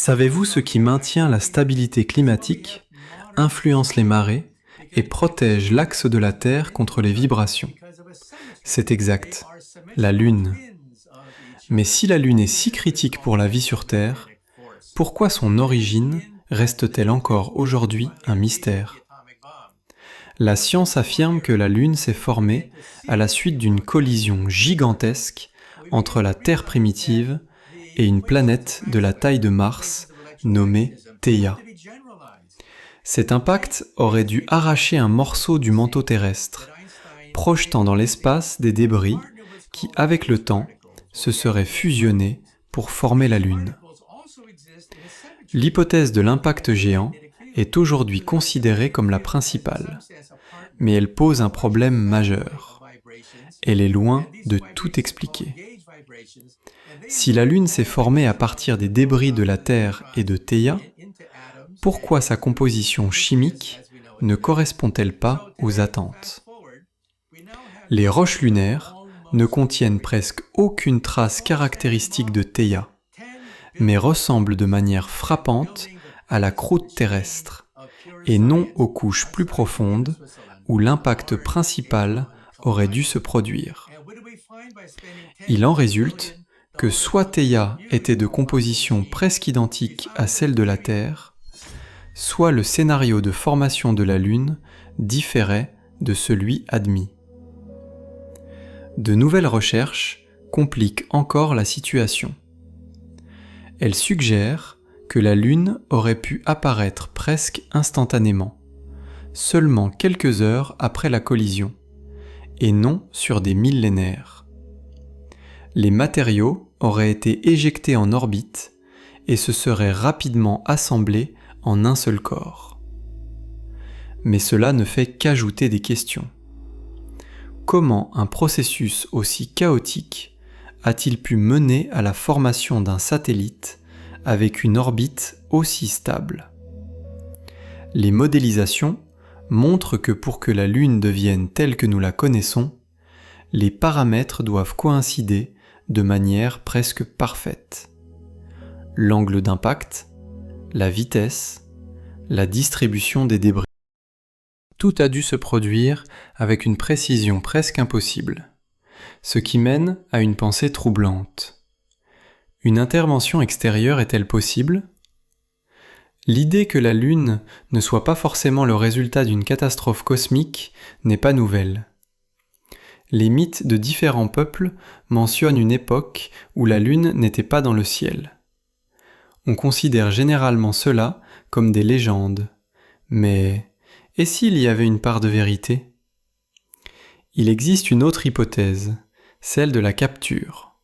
Savez-vous ce qui maintient la stabilité climatique, influence les marées et protège l'axe de la Terre contre les vibrations? C'est exact, la Lune. Mais si la Lune est si critique pour la vie sur Terre, pourquoi son origine reste-t-elle encore aujourd'hui un mystère? La science affirme que la Lune s'est formée à la suite d'une collision gigantesque entre la Terre primitive et une planète de la taille de Mars nommée Theia. Cet impact aurait dû arracher un morceau du manteau terrestre, projetant dans l'espace des débris qui, avec le temps, se seraient fusionnés pour former la Lune. L'hypothèse de l'impact géant est aujourd'hui considérée comme la principale, mais elle pose un problème majeur. Elle est loin de tout expliquer. Si la Lune s'est formée à partir des débris de la Terre et de Theia, pourquoi sa composition chimique ne correspond-elle pas aux attentes? Les roches lunaires ne contiennent presque aucune trace caractéristique de Theia, mais ressemblent de manière frappante à la croûte terrestre, et non aux couches plus profondes où l'impact principal aurait dû se produire. Il en résulte que soit Theia était de composition presque identique à celle de la Terre, soit le scénario de formation de la Lune différait de celui admis. De nouvelles recherches compliquent encore la situation. Elles suggèrent que la Lune aurait pu apparaître presque instantanément, seulement quelques heures après la collision, et non sur des millénaires. Les matériaux auraient été éjectés en orbite et se seraient rapidement assemblés en un seul corps. Mais cela ne fait qu'ajouter des questions. Comment un processus aussi chaotique a-t-il pu mener à la formation d'un satellite avec une orbite aussi stable? Les modélisations montrent que pour que la Lune devienne telle que nous la connaissons, les paramètres doivent coïncider de manière presque parfaite. L'angle d'impact, la vitesse, la distribution des débris. Tout a dû se produire avec une précision presque impossible, ce qui mène à une pensée troublante. Une intervention extérieure est-elle possible? L'idée que la Lune ne soit pas forcément le résultat d'une catastrophe cosmique n'est pas nouvelle. Les mythes de différents peuples mentionnent une époque où la Lune n'était pas dans le ciel. On considère généralement cela comme des légendes. Mais et s'il y avait une part de vérité? Il existe une autre hypothèse, celle de la capture.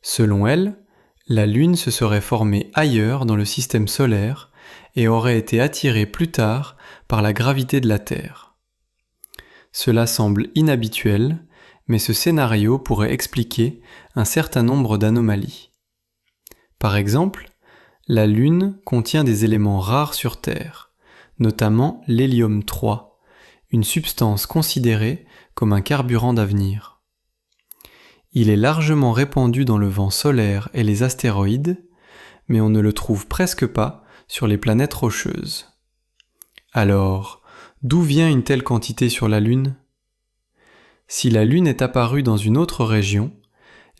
Selon elle, la Lune se serait formée ailleurs dans le système solaire et aurait été attirée plus tard par la gravité de la Terre. Cela semble inhabituel, mais ce scénario pourrait expliquer un certain nombre d'anomalies. Par exemple, la Lune contient des éléments rares sur Terre, notamment l'hélium 3, une substance considérée comme un carburant d'avenir. Il est largement répandu dans le vent solaire et les astéroïdes, mais on ne le trouve presque pas sur les planètes rocheuses. Alors, d'où vient une telle quantité sur la Lune? Si la Lune est apparue dans une autre région,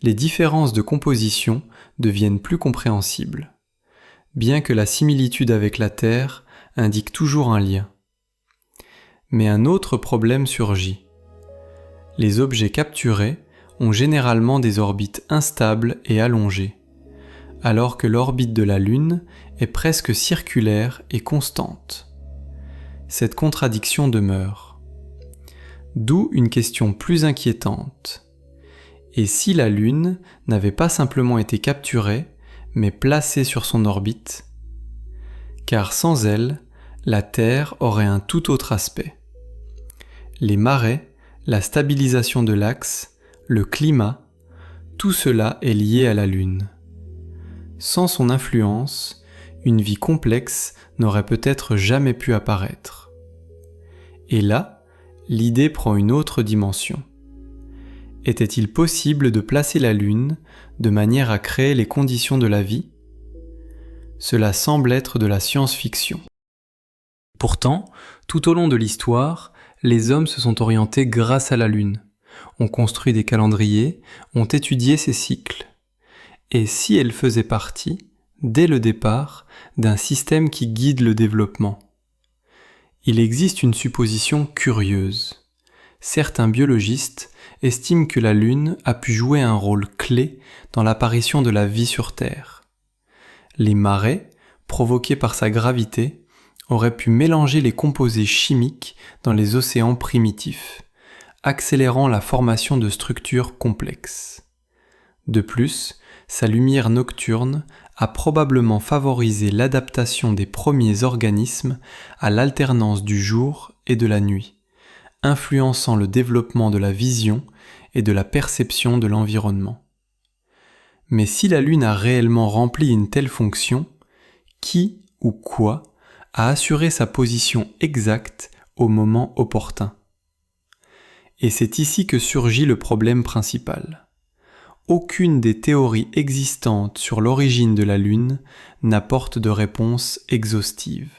les différences de composition deviennent plus compréhensibles, bien que la similitude avec la Terre indique toujours un lien. Mais un autre problème surgit. Les objets capturés ont généralement des orbites instables et allongées, alors que l'orbite de la Lune est presque circulaire et constante. Cette contradiction demeure. D'où une question plus inquiétante. Et si la Lune n'avait pas simplement été capturée, mais placée sur son orbite? Car sans elle, la Terre aurait un tout autre aspect. Les marées, la stabilisation de l'axe, le climat, tout cela est lié à la Lune. Sans son influence, une vie complexe n'aurait peut-être jamais pu apparaître. Et là, l'idée prend une autre dimension. Était-il possible de placer la Lune de manière à créer les conditions de la vie? Cela semble être de la science-fiction. Pourtant, tout au long de l'histoire, les hommes se sont orientés grâce à la Lune, ont construit des calendriers, ont étudié ses cycles. Et si elle faisait partie, dès le départ, d'un système qui guide le développement? Il existe une supposition curieuse. Certains biologistes estiment que la Lune a pu jouer un rôle clé dans l'apparition de la vie sur Terre. Les marées, provoquées par sa gravité, auraient pu mélanger les composés chimiques dans les océans primitifs, accélérant la formation de structures complexes. De plus, sa lumière nocturne a probablement favorisé l'adaptation des premiers organismes à l'alternance du jour et de la nuit, influençant le développement de la vision et de la perception de l'environnement. Mais si la Lune a réellement rempli une telle fonction, qui ou quoi a assuré sa position exacte au moment opportun? Et c'est ici que surgit le problème principal. Aucune des théories existantes sur l'origine de la Lune n'apporte de réponse exhaustive.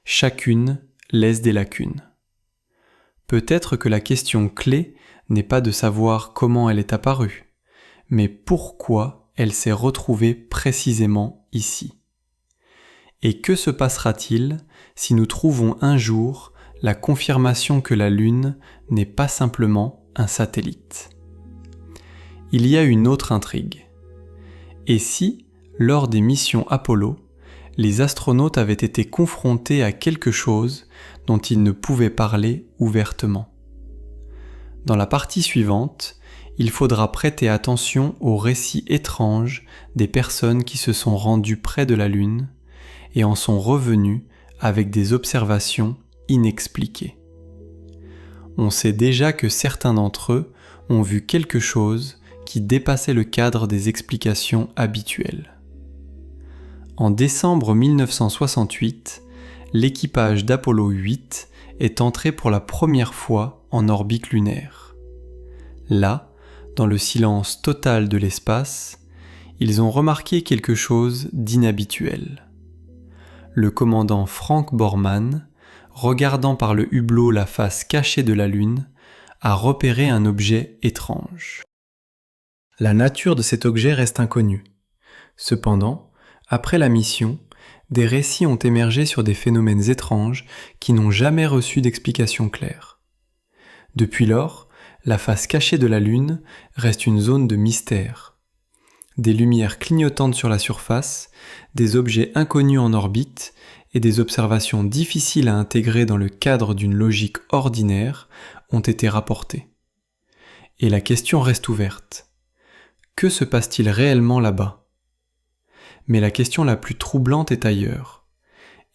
Chacune laisse des lacunes. Peut-être que la question clé n'est pas de savoir comment elle est apparue, mais pourquoi elle s'est retrouvée précisément ici. Et que se passera-t-il si nous trouvons un jour la confirmation que la Lune n'est pas simplement un satellite? Il y a une autre intrigue. Et si, lors des missions Apollo, les astronautes avaient été confrontés à quelque chose dont ils ne pouvaient parler ouvertement? Dans la partie suivante, il faudra prêter attention aux récits étranges des personnes qui se sont rendues près de la Lune et en sont revenus avec des observations inexpliquées. On sait déjà que certains d'entre eux ont vu quelque chose qui dépassait le cadre des explications habituelles. En décembre 1968, l'équipage d'Apollo 8 est entré pour la première fois en orbite lunaire. Là, dans le silence total de l'espace, ils ont remarqué quelque chose d'inhabituel. Le commandant Frank Borman, regardant par le hublot la face cachée de la Lune, a repéré un objet étrange. La nature de cet objet reste inconnue. Cependant, après la mission, des récits ont émergé sur des phénomènes étranges qui n'ont jamais reçu d'explication claire. Depuis lors, la face cachée de la Lune reste une zone de mystère. Des lumières clignotantes sur la surface, des objets inconnus en orbite et des observations difficiles à intégrer dans le cadre d'une logique ordinaire ont été rapportées. Et la question reste ouverte. Que se passe-t-il réellement là-bas? Mais la question la plus troublante est ailleurs.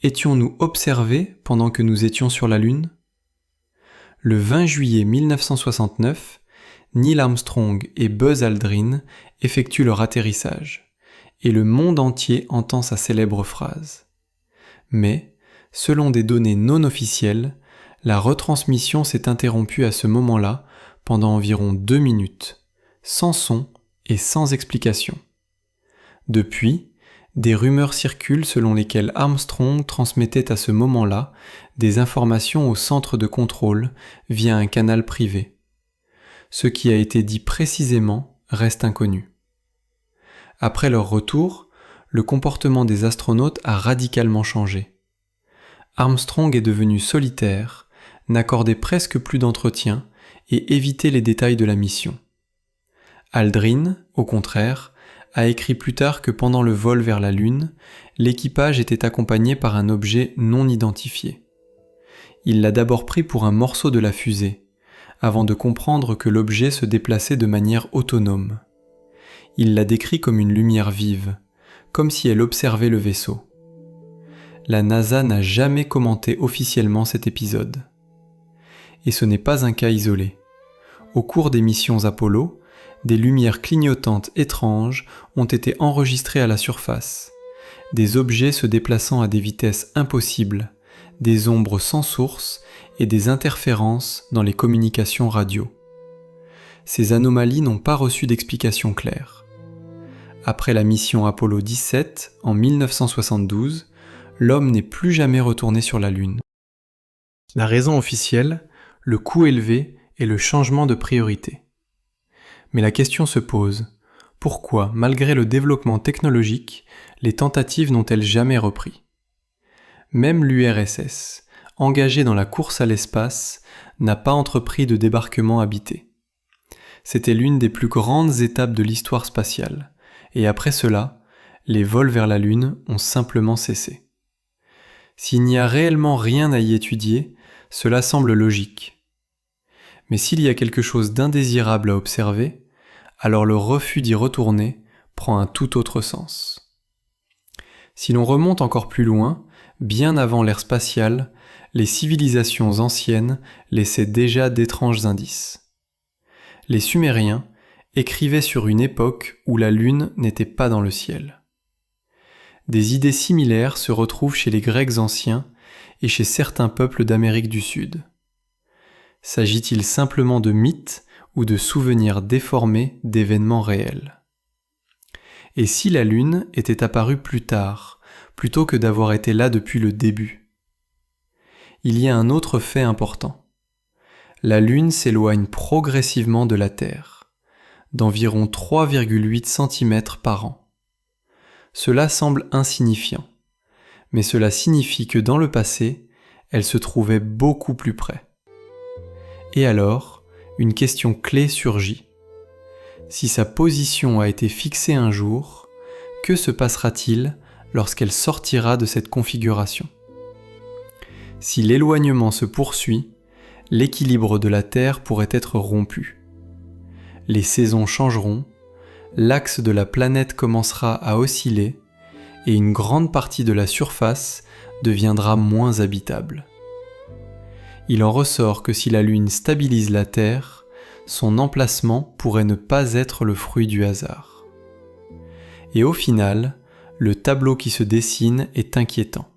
Étions-nous observés pendant que nous étions sur la Lune? Le 20 juillet 1969, Neil Armstrong et Buzz Aldrin effectuent leur atterrissage, et le monde entier entend sa célèbre phrase. Mais, selon des données non officielles, la retransmission s'est interrompue à ce moment-là pendant environ 2 minutes, sans son et sans explication. Depuis, des rumeurs circulent selon lesquelles Armstrong transmettait à ce moment-là des informations au centre de contrôle via un canal privé. Ce qui a été dit précisément reste inconnu. Après leur retour, le comportement des astronautes a radicalement changé. Armstrong est devenu solitaire, n'accordait presque plus d'entretien et évitait les détails de la mission. Aldrin, au contraire, a écrit plus tard que pendant le vol vers la Lune, l'équipage était accompagné par un objet non identifié. Il l'a d'abord pris pour un morceau de la fusée, avant de comprendre que l'objet se déplaçait de manière autonome. Il l'a décrit comme une lumière vive, comme si elle observait le vaisseau. La NASA n'a jamais commenté officiellement cet épisode. Et ce n'est pas un cas isolé. Au cours des missions Apollo, des lumières clignotantes étranges ont été enregistrées à la surface, des objets se déplaçant à des vitesses impossibles, des ombres sans source et des interférences dans les communications radio. Ces anomalies n'ont pas reçu d'explication claire. Après la mission Apollo 17 en 1972, l'homme n'est plus jamais retourné sur la Lune. La raison officielle, le coût élevé et le changement de priorité. Mais la question se pose, pourquoi, malgré le développement technologique, les tentatives n'ont-elles jamais repris ? Même l'URSS, engagée dans la course à l'espace, n'a pas entrepris de débarquement habité. C'était l'une des plus grandes étapes de l'histoire spatiale, et après cela, les vols vers la Lune ont simplement cessé. S'il n'y a réellement rien à y étudier, cela semble logique. Mais s'il y a quelque chose d'indésirable à observer, alors le refus d'y retourner prend un tout autre sens. Si l'on remonte encore plus loin, bien avant l'ère spatiale, les civilisations anciennes laissaient déjà d'étranges indices. Les Sumériens écrivaient sur une époque où la Lune n'était pas dans le ciel. Des idées similaires se retrouvent chez les Grecs anciens et chez certains peuples d'Amérique du Sud. S'agit-il simplement de mythes ou de souvenirs déformés d'événements réels ? Et si la Lune était apparue plus tard, plutôt que d'avoir été là depuis le début ? Il y a un autre fait important. La Lune s'éloigne progressivement de la Terre, d'environ 3,8 cm par an. Cela semble insignifiant, mais cela signifie que dans le passé, elle se trouvait beaucoup plus près. Et alors, une question clé surgit. Si sa position a été fixée un jour, que se passera-t-il lorsqu'elle sortira de cette configuration ? Si l'éloignement se poursuit, l'équilibre de la Terre pourrait être rompu. Les saisons changeront, l'axe de la planète commencera à osciller et une grande partie de la surface deviendra moins habitable. Il en ressort que si la Lune stabilise la Terre, son emplacement pourrait ne pas être le fruit du hasard. Et au final, le tableau qui se dessine est inquiétant.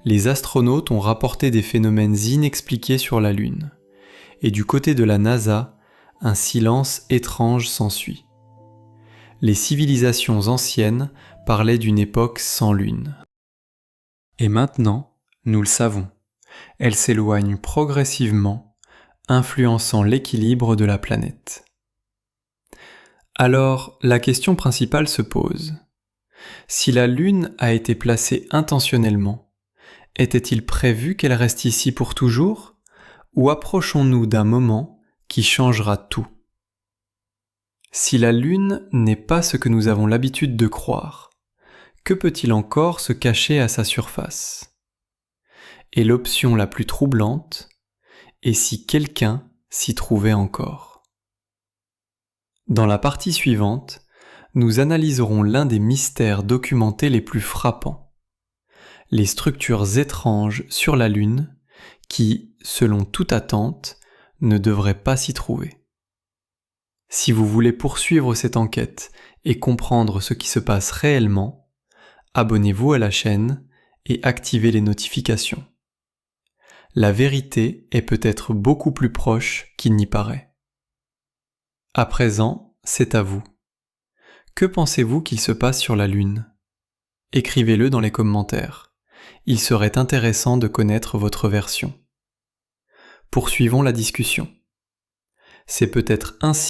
Les astronautes ont rapporté des phénomènes inexpliqués sur la Lune, et du côté de la NASA, un silence étrange s'ensuit. Les civilisations anciennes parlaient d'une époque sans Lune. Et maintenant, nous le savons, elle s'éloigne progressivement, influençant l'équilibre de la planète. Alors, la question principale se pose. Si la Lune a été placée intentionnellement, était-il prévu qu'elle reste ici pour toujours, ou approchons-nous d'un moment qui changera tout ? Si la Lune n'est pas ce que nous avons l'habitude de croire, que peut-il encore se cacher à sa surface ? Et l'option la plus troublante est si quelqu'un s'y trouvait encore. Dans la partie suivante, nous analyserons l'un des mystères documentés les plus frappants. Les structures étranges sur la Lune qui, selon toute attente, ne devraient pas s'y trouver. Si vous voulez poursuivre cette enquête et comprendre ce qui se passe réellement, abonnez-vous à la chaîne et activez les notifications. La vérité est peut-être beaucoup plus proche qu'il n'y paraît. À présent, c'est à vous. Que pensez-vous qu'il se passe sur la Lune ? Écrivez-le dans les commentaires. Il serait intéressant de connaître votre version. Poursuivons la discussion. C'est peut-être ainsi